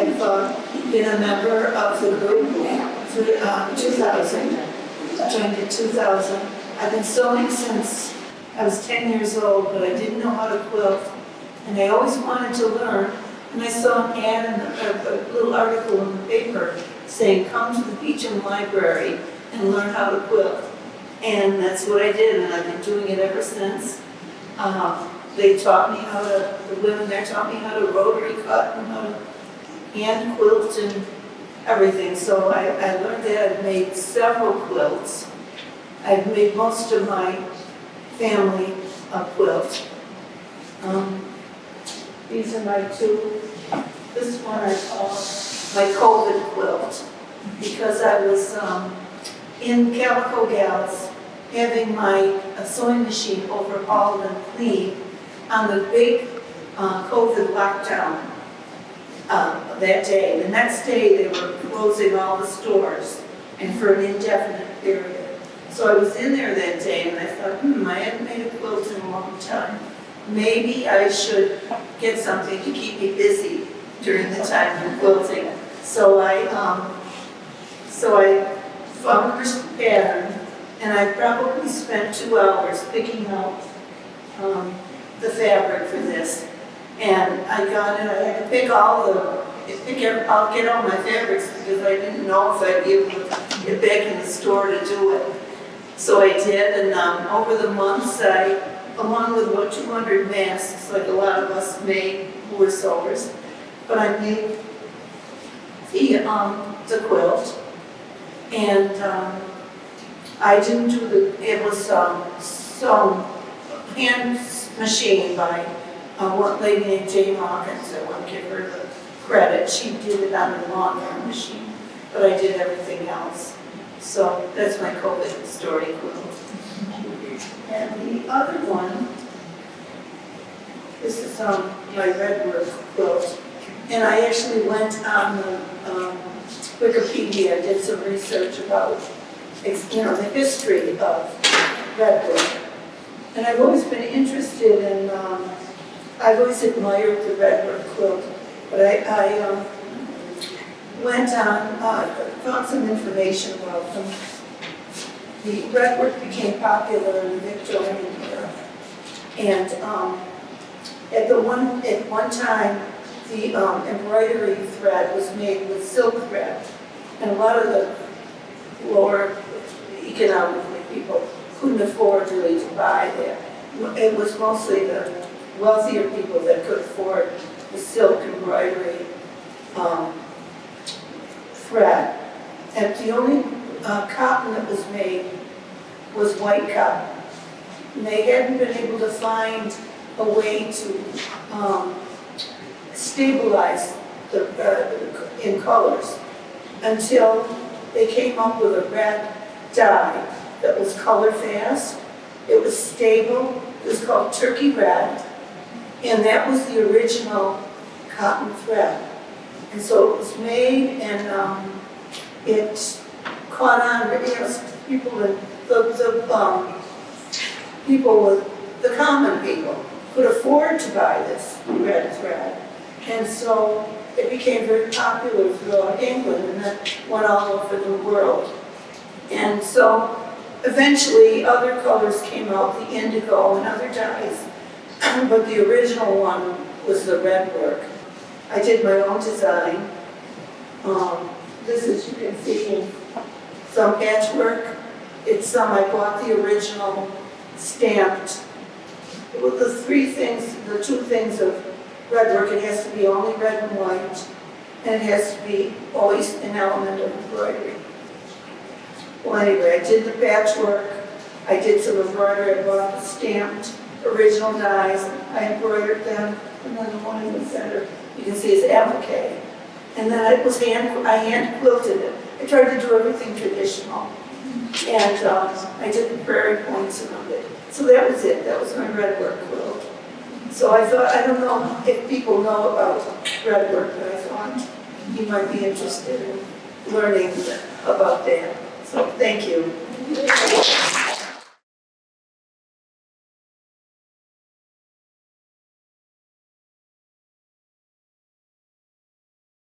have been a member of the group through 2000. I joined in 2000. I've been sewing since I was 10 years old, but I didn't know how to quilt, and I always wanted to learn. And I saw an ad in a little article in the paper saying, "Come to the Beecham Library and learn how to quilt." And that's what I did, and I've been doing it ever since. They taught me how to, the women there taught me how to rotary cut and how to hand quilt and everything. So I learned that. I've made several quilts. I've made most of my family a quilt. These are my two. This one I call my COVID quilt because I was in Calico Gals having my sewing machine overhauled and cleaned on the big COVID lockdown that day. The next day they were closing all the stores and for an indefinite period. So I was in there that day and I thought, I haven't made a quilt in a long time. Maybe I should get something to keep me busy during the time of quilting. So I found this pattern, and I probably spent 2 hours picking out the fabric for this. And I got it. I had to pick I'll get all my fabrics because I didn't know if I'd be able to get back in the store to do it. So I did, and over the months, along with about 200 masks, like a lot of us made who were sewers, but I made the quilt, and I didn't do it was sewn hand machine by one lady named Jane Hawkins. I want to give her the credit. She did it on a long-arm machine, but I did everything else. So that's my COVID story quilt. And the other one, this is my redwork quilt. And I actually went on the Wikipedia, did some research about the history of redwork. And I've always been interested in, I've always admired the redwork quilt. But I went on, found some information about them. The redwork became popular in the Victorian era, and at one time, the embroidery thread was made with silk thread, and a lot of the lower economically people couldn't afford really to buy that. It was mostly the wealthier people that could afford the silk embroidery thread, and the only cotton that was made was white cotton. And they hadn't been able to find a way to stabilize in colors until they came up with a red dye that was color fast. It was stable. It was called turkey red, and that was the original cotton thread. And so it was made, and it caught on. The common people could afford to buy this red thread, and so it became very popular throughout England, and then went all over the world. And so eventually other colors came out, the indigo and other dyes, but the original one was the redwork. I did my own design. This is, you can see, some patchwork. It's I bought the original stamped. With the two things of redwork, it has to be only red and white, and it has to be always an element of embroidery. Well, anyway, I did the patchwork. I did some embroidery. I bought the stamped original dies. I embroidered them, and then the one in the center, you can see, is applique. And then I hand quilted it. I tried to do everything traditional. And I did the prairie points around it. So that was it. That was my redwork quilt. So I thought, I don't know if people know about redwork, but I thought you might be interested in learning about that. So thank you.